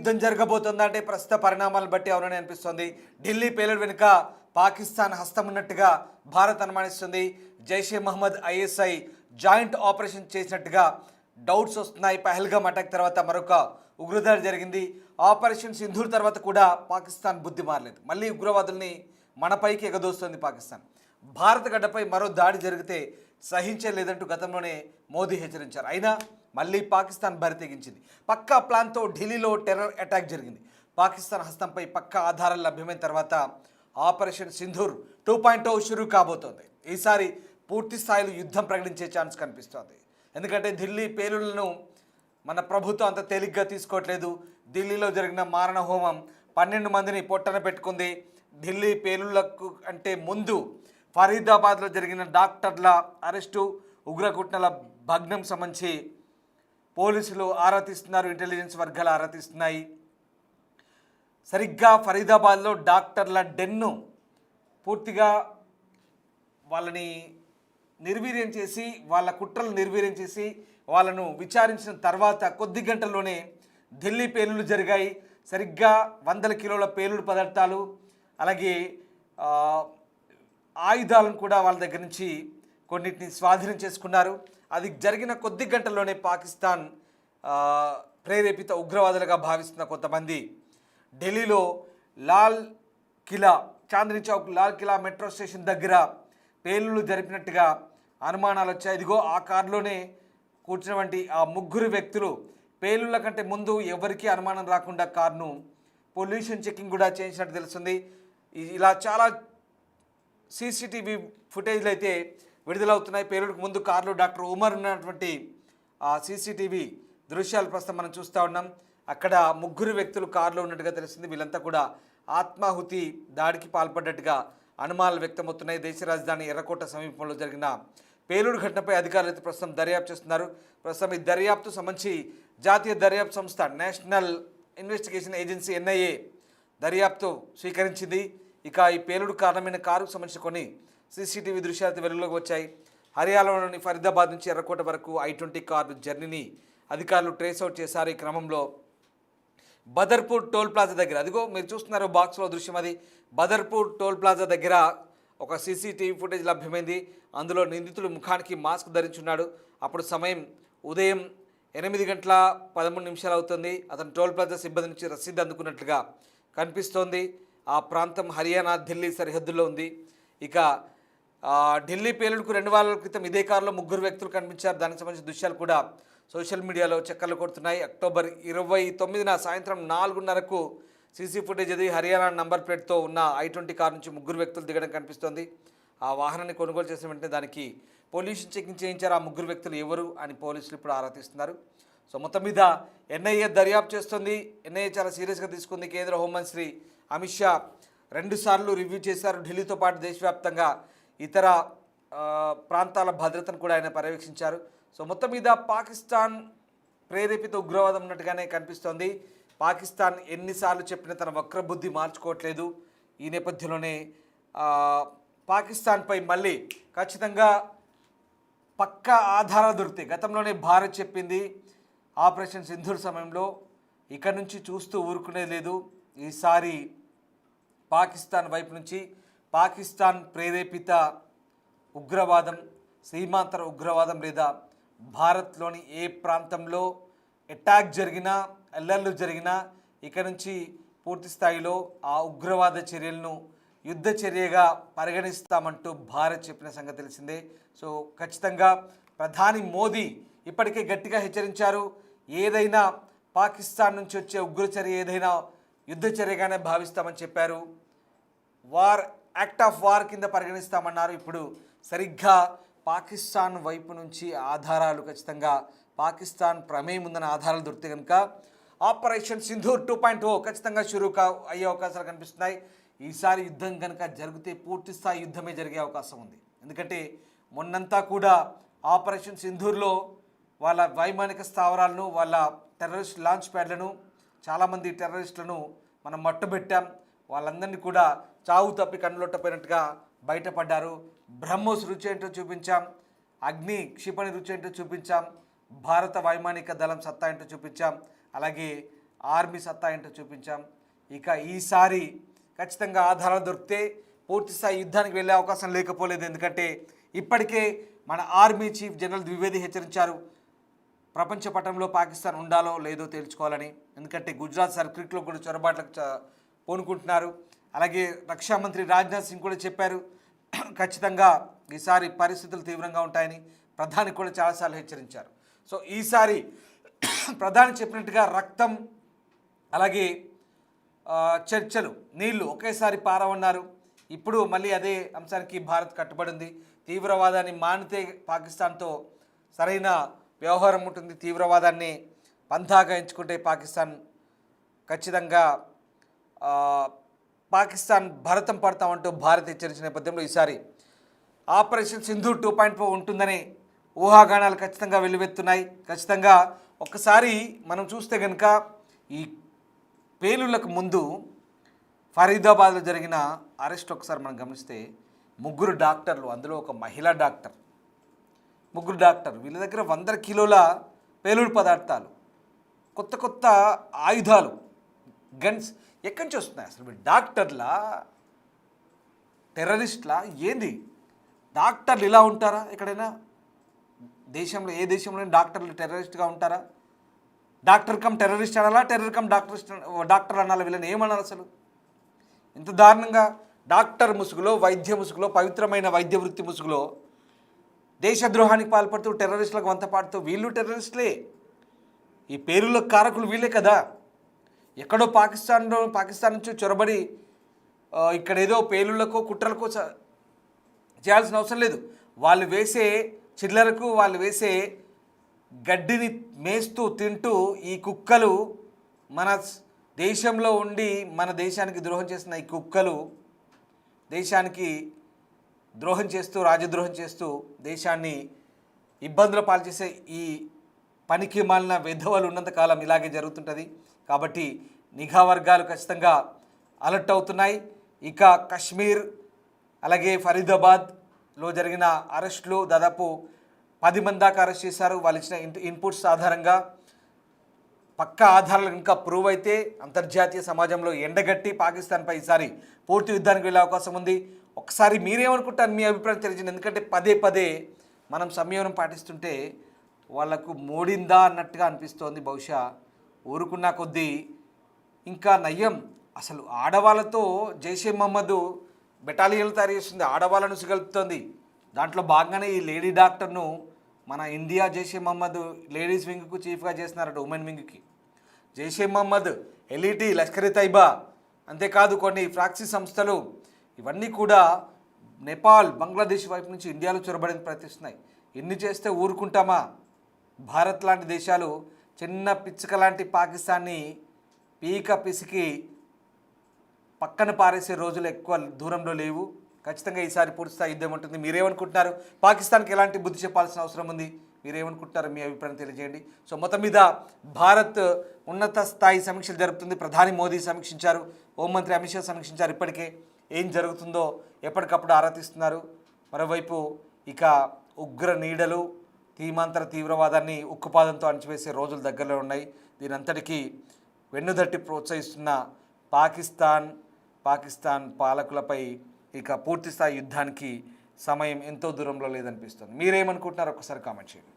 యుద్ధం జరగబోతుందంటే ప్రస్తుత పరిణామాలను బట్టి అవునని అనిపిస్తుంది. ఢిల్లీ పేలుడు వెనుక పాకిస్తాన్ హస్తం ఉన్నట్టుగా భారత్ అనుమానిస్తుంది. Jaishe Mohammed ISI joint operation చేసినట్టుగా డౌట్స్ వస్తున్నాయి. పహల్గామ్ అటాక్ తర్వాత మరొక ఉగ్రదాడి జరిగింది. ఆపరేషన్ సింధూర్ తర్వాత కూడా పాకిస్తాన్ బుద్ధి మారలేదు. మళ్ళీ ఉగ్రవాదుల్ని మనపైకి ఎగదోస్తుంది పాకిస్తాన్. భారత గడ్డపై మరో దాడి జరిగితే సహించలేదంటూ గతంలోనే మోదీ హెచ్చరించారు. అయినా మళ్ళీ పాకిస్తాన్ బరి తెగించింది. పక్కా ప్లాన్తో ఢిల్లీలో టెర్రర్ అటాక్ జరిగింది. పాకిస్తాన్ హస్తంపై పక్కా ఆధారాలు లభ్యమైన తర్వాత ఆపరేషన్ సింధూర్ 2.0 షురూ కాబోతోంది. ఈసారి పూర్తి స్థాయిలో యుద్ధం ప్రకటించే ఛాన్స్ కనిపిస్తోంది. ఎందుకంటే ఢిల్లీ పేలుళ్లను మన ప్రభుత్వం అంత తేలిగ్గా తీసుకోవట్లేదు. ఢిల్లీలో జరిగిన మారణ హోమం 12 మందిని పొట్టన పెట్టుకుంది. ఢిల్లీ పేలుళ్లకు అంటే ముందు ఫరీదాబాద్లో జరిగిన డాక్టర్ల అరెస్టు, ఉగ్రఘటనల భగ్నం సంబంధించి పోలీసులు ఆరా తీస్తున్నారు. ఇంటెలిజెన్స్ వర్గాలు ఆరా తీస్తున్నాయి. సరిగ్గా ఫరీదాబాద్లో డాక్టర్ల డెన్ను పూర్తిగా వాళ్ళని నిర్వీర్యం చేసి, వాళ్ళ కుట్రలు నిర్వీర్యం చేసి వాళ్ళను విచారించిన తర్వాత కొద్ది గంటల్లోనే ఢిల్లీ పేలుళ్లు జరిగాయి. సరిగ్గా 100 కిలోల పేలుడు పదార్థాలు, అలాగే ఆయుధాలను కూడా వాళ్ళ దగ్గర నుంచి కొన్నిటిని స్వాధీనం చేసుకున్నారు. అది జరిగిన కొద్ది గంటల్లోనే పాకిస్తాన్ ప్రేరేపిత ఉగ్రవాదులుగా భావిస్తున్న కొంతమంది ఢిల్లీలో లాల్ కిలా, చాందినీ చౌక్, లాల్ కిలా మెట్రో స్టేషన్ దగ్గర పేలుళ్లు జరిపినట్టుగా అనుమానాలు వచ్చాయి. ఇదిగో ఆ కారులోనే కూర్చున్నటువంటి ఆ 3 వ్యక్తులు పేలుళ్ల కంటే ముందు ఎవరికీ అనుమానం రాకుండా కారును పొల్యూషన్ చెకింగ్ కూడా చేయించినట్టు తెలుస్తుంది. ఇలా చాలా సీసీటీవీ ఫుటేజ్లు అయితే విడుదలవుతున్నాయి. పేలుడుకు ముందు కారులో డాక్టర్ ఉమర్ ఉన్నటువంటి ఆ సీసీటీవీ దృశ్యాలు ప్రస్తుతం మనం చూస్తూ ఉన్నాం. అక్కడ 3 వ్యక్తులు కారులో ఉన్నట్టుగా తెలుస్తుంది. వీళ్ళంతా కూడా ఆత్మాహుతి దాడికి పాల్పడ్డట్టుగా అనుమానాలు వ్యక్తమవుతున్నాయి. దేశ రాజధాని ఎర్రకోట సమీపంలో జరిగిన పేలుడు ఘటనపై అధికారులు అయితే ప్రస్తుతం దర్యాప్తు చేస్తున్నారు. ప్రస్తుతం ఈ దర్యాప్తు సంబంధించి జాతీయ దర్యాప్తు సంస్థ నేషనల్ ఇన్వెస్టిగేషన్ ఏజెన్సీ NIA దర్యాప్తు స్వీకరించింది. ఇక ఈ పేలుడు కారణమైన కారుకు సంబంధించిన కొన్ని సీసీటీవీ దృశ్యాలు వెలుగులోకి వచ్చాయి. హర్యానాలోని ఫరీదాబాద్ నుంచి ఎర్రకోట వరకు I-20 కారు జర్నీని అధికారులు ట్రేస్ అవుట్ చేశారు. ఈ క్రమంలో బదర్పూర్ టోల్ ప్లాజా దగ్గర, అదిగో మీరు చూస్తున్నారు బాక్స్లో దృశ్యం, అది బదర్పూర్ టోల్ ప్లాజా దగ్గర ఒక సీసీటీవీ ఫుటేజ్ లభ్యమైంది. అందులో నిందితుడు ముఖానికి మాస్క్ ధరించున్నాడు. అప్పుడు సమయం ఉదయం 8:13 అవుతుంది. అతను టోల్ ప్లాజా సిబ్బంది నుంచి రసీదు అందుకున్నట్లుగా కనిపిస్తోంది. ఆ ప్రాంతం హర్యానా ఢిల్లీ సరిహద్దుల్లో ఉంది. ఇక ఢిల్లీ పేలుడుకు 2 వారాల క్రితం ఇదే కారులో 3 వ్యక్తులు కనిపించారు. దానికి సంబంధించిన దృశ్యాలు కూడా సోషల్ మీడియాలో చక్కర్లు కొడుతున్నాయి. అక్టోబర్ 29న సాయంత్రం 4:30కు సీసీ ఫుటేజ్ అది హర్యానా నంబర్ ప్లేట్తో ఉన్న I-20 కారు నుంచి 3 వ్యక్తులు దిగడం కనిపిస్తోంది. ఆ వాహనాన్ని కొనుగోలు చేసిన వెంటనే దానికి పొల్యూషన్ చెకింగ్ చేయించారు. ఆ 3 వ్యక్తులు ఎవరు అని పోలీసులు ఇప్పుడు ఆరా తీస్తున్నారు. సో మొత్తం మీద NIA దర్యాప్తు చేస్తుంది. NIA చాలా సీరియస్గా తీసుకుంది. కేంద్ర హోంమంత్రి అమిత్ షా 2 సార్లు రివ్యూ చేశారు. ఢిల్లీతో పాటు దేశవ్యాప్తంగా ఇతర ప్రాంతాల భద్రతను కూడా ఆయన పర్యవేక్షించారు. సో మొత్తం మీద పాకిస్తాన్ ప్రేరేపిత ఉగ్రవాదం ఉన్నట్టుగానే కనిపిస్తోంది. పాకిస్తాన్ ఎన్నిసార్లు చెప్పినా తన వక్రబుద్ధి మార్చుకోవట్లేదు. ఈ నేపథ్యంలోనే పాకిస్తాన్పై మళ్ళీ ఖచ్చితంగా పక్కా ఆధారాలు దొరుకుతాయి. గతంలోనే భారత్ చెప్పింది ఆపరేషన్ సింధూర్ సమయంలో, ఇక నుంచి చూస్తూ ఊరుకునేది లేదు. ఈసారి పాకిస్తాన్ వైపు నుంచి పాకిస్తాన్ ప్రేరేపిత ఉగ్రవాదం, సీమాంతర ఉగ్రవాదం లేదా భారత్లోని ఏ ప్రాంతంలో అటాక్ జరిగినా, అల్లర్లు జరిగినా ఇక నుంచి పూర్తి స్థాయిలో ఆ ఉగ్రవాద చర్యలను యుద్ధ చర్యగా పరిగణిస్తామంటూ భారత్ చెప్పిన సంగతి తెలిసిందే. సో ఖచ్చితంగా ప్రధాని మోదీ ఇప్పటికే గట్టిగా హెచ్చరించారు. ఏదైనా పాకిస్తాన్ నుంచి వచ్చే ఉగ్రచర్య ఏదైనా యుద్ధ చర్యగానే భావిస్తామని చెప్పారు. యాక్ట్ ఆఫ్ వార్ కింద పరిగణిస్తామన్నారు. ఇప్పుడు సరిగ్గా పాకిస్తాన్ వైపు నుంచి ఆధారాలు, ఖచ్చితంగా పాకిస్తాన్ ప్రమేయం ఉందన్న ఆధారాలు దొరికితే కనుక ఆపరేషన్ సింధూర్ 2.0 ఖచ్చితంగా షురూ అయ్యే అవకాశాలు కనిపిస్తున్నాయి. ఈసారి యుద్ధం కనుక జరిగితే పూర్తి స్థాయి యుద్ధమే జరిగే అవకాశం ఉంది. ఎందుకంటే మొన్నంతా కూడా ఆపరేషన్ సింధూర్లో వాళ్ళ వైమానిక స్థావరాలను, వాళ్ళ టెర్రరిస్ట్ లాంచ్ ప్యాడ్లను, చాలామంది టెర్రరిస్టులను మనం మట్టుబెట్టాం. వాళ్ళందరినీ కూడా చావు తప్పి కన్నులొట్టపోయినట్టుగా బయటపడ్డారు. బ్రహ్మోస్ రుచి ఏంటో చూపించాం, అగ్ని క్షిపణి రుచి ఏంటో చూపించాం, భారత వైమానిక దళం సత్తా ఏంటో చూపించాం. అలాగే ఆర్మీ సత్తా ఏంటో చూపించాం. ఇక ఈసారి ఖచ్చితంగా ఆధారాలు దొరికితే పూర్తిస్థాయి యుద్ధానికి వెళ్ళే అవకాశం లేకపోలేదు. ఎందుకంటే ఇప్పటికే మన ఆర్మీ చీఫ్ జనరల్ ద్వివేది హెచ్చరించారు, ప్రపంచ పటంలో పాకిస్తాన్ ఉండాలో లేదో తేల్చుకోవాలని. ఎందుకంటే గుజరాత్ సర్క్యూట్లో కూడా చొరబాట్లకు పూనుకుంటున్నారు. అలాగే రక్షా మంత్రి రాజ్నాథ్ సింగ్ కూడా చెప్పారు ఖచ్చితంగా ఈసారి పరిస్థితులు తీవ్రంగా ఉంటాయని. ప్రధాని కూడా చాలాసార్లు హెచ్చరించారు. సో ఈసారి ప్రధాని చెప్పినట్టుగా రక్తం అలాగే చర్చలు నీళ్లు ఒకేసారి పారవన్నారు. ఇప్పుడు మళ్ళీ అదే అంశానికి భారత్ కట్టుబడింది. తీవ్రవాదాన్ని మానితే పాకిస్తాన్తో సరైన వ్యవహారం ఉంటుంది, తీవ్రవాదాన్ని పంథాగా ఎంచుకుంటే పాకిస్తాన్ ఖచ్చితంగా పాకిస్తాన్ భరతం పడతామంటూ భారత్ హెచ్చరించిన నేపథ్యంలో ఈసారి ఆపరేషన్ సింధు 2.0 ఉంటుందనే ఊహాగానాలు ఖచ్చితంగా వెల్లువెత్తున్నాయి. ఖచ్చితంగా ఒక్కసారి మనం చూస్తే కనుక ఈ పేలుళ్లకు ముందు ఫరీదాబాద్లో జరిగిన అరెస్ట్ ఒకసారి మనం గమనిస్తే 3 డాక్టర్లు, అందులో ఒక మహిళా డాక్టర్, 3 డాక్టర్లు, వీళ్ళ దగ్గర 100 కిలోల పేలుడు పదార్థాలు, కొత్త కొత్త ఆయుధాలు, గన్స్ ఎక్కడి నుంచి వస్తున్నాయి? అసలు వీళ్ళు డాక్టర్లా టెర్రరిస్ట్లా ఏంది? డాక్టర్లు ఇలా ఉంటారా? ఎక్కడైనా దేశంలో ఏ దేశంలో డాక్టర్లు టెర్రరిస్ట్గా ఉంటారా? డాక్టర్ కమ్ టెర్రరిస్ట్ అనాలా, టెర్రర్ కమ్ డాక్టర్ అనాలా? వీళ్ళని ఏమన్నారు అసలు? ఇంత దారుణంగా డాక్టర్ ముసుగులో, వైద్య ముసుగులో, పవిత్రమైన వైద్య వృత్తి ముసుగులో దేశద్రోహానికి పాల్పడుతూ టెర్రరిస్టులకు వంత పాడుతూ వీళ్ళు టెర్రరిస్టులే. ఈ పేరులకు కారకులు వీళ్ళే కదా. ఎక్కడో పాకిస్తాన్ నుంచి చొరబడి ఇక్కడ ఏదో పేలుళ్లకో కుట్రలకో చేయాల్సిన అవసరం లేదు. వాళ్ళు వేసే చిల్లరకు, వాళ్ళు వేసే గడ్డిని మేస్తూ తింటూ ఈ కుక్కలు, మన దేశంలో ఉండి మన దేశానికి ద్రోహం చేసిన ఈ కుక్కలు, దేశానికి ద్రోహం చేస్తూ, రాజద్రోహం చేస్తూ దేశాన్ని ఇబ్బందుల పాలు చేసే ఈ పనికి మాలిన వెధవలు ఉన్నంతకాలం ఇలాగే జరుగుతుంటుంది. కాబట్టి నిఘా వర్గాలు ఖచ్చితంగా అలర్ట్ అవుతున్నాయి. ఇక కశ్మీర్ అలాగే ఫరీదాబాద్లో జరిగిన అరెస్టులు దాదాపు 10 మంది దాకా అరెస్ట్ చేశారు. వాళ్ళు ఇచ్చిన ఇన్పుట్స్ ఆధారంగా పక్కా ఆధారాలు ఇంకా ప్రూవ్ అయితే అంతర్జాతీయ సమాజంలో ఎండగట్టి పాకిస్తాన్పై ఈసారి పూర్తి యుద్ధానికి వెళ్ళే అవకాశం ఉంది. ఒకసారి మీరేమనుకుంటారు? మీ అభిప్రాయం తెలియజేయండి. ఎందుకంటే పదే పదే మనం సంయమనం పాటిస్తుంటే వాళ్లకు మోడిందా అన్నట్టుగా అనిపిస్తోంది. బహుశా ఊరుకున్న కొద్దీ ఇంకా నయ్యం. అసలు ఆడవాళ్ళతో జైషే మహమ్మద్ బెటాలియన్లు తయారు చేస్తుంది, ఆడవాళ్ళను సిగలుపుతోంది. దాంట్లో భాగంగానే ఈ లేడీ డాక్టర్ను మన ఇండియా జైషే మహమ్మద్ లేడీస్ వింగ్కు చీఫ్గా చేస్తున్నారట, ఉమెన్ వింగ్కి. జైషే మహమ్మద్, ఎల్ఈటీ, లష్కర్ తైబా, అంతేకాదు కొన్ని ఫ్రాక్సీ సంస్థలు, ఇవన్నీ కూడా నేపాల్, బంగ్లాదేశ్ వైపు నుంచి ఇండియాలో చొరబడిన ప్రయత్నిస్తున్నాయి. ఎన్ని చేస్తే ఊరుకుంటామా? భారత్ లాంటి దేశాలు చిన్న పిచ్చుక లాంటి పాకిస్తాన్ని పీక పిసికి పక్కన పారేసే రోజులు ఎక్కువ దూరంలో లేవు. ఖచ్చితంగా ఈసారి పూర్తిస్థాయి యుద్ధం ఉంటుంది. మీరేమనుకుంటున్నారు? పాకిస్తాన్కి ఎలాంటి బుద్ధి చెప్పాల్సిన అవసరం ఉంది? మీరేమనుకుంటున్నారు? మీ అభిప్రాయం తెలియజేయండి. సో మొత్తం మీద భారత్ ఉన్నత స్థాయి సమీక్షలు జరుపుతుంది. ప్రధాని మోదీ సమీక్షించారు, హోంమంత్రి అమిత్ షా సమీక్షించారు. ఇప్పటికే ఏం జరుగుతుందో ఎప్పటికప్పుడు ఆరా తీస్తున్నారు. మరోవైపు ఇక ఉగ్ర నీడలు, తీమాంతర తీవ్రవాదాన్ని ఉక్కుపాదంతో అణచివేసే రోజులు దగ్గరలో ఉన్నాయి. దీనంతటికీ వెన్నుదట్టి ప్రోత్సహిస్తున్న పాకిస్తాన్ పాలకులపై ఇక పూర్తిస్థాయి యుద్ధానికి సమయం ఎంతో దూరంలో లేదనిపిస్తుంది. మీరేమనుకుంటున్నారు? ఒక్కసారి కామెంట్ చేయండి.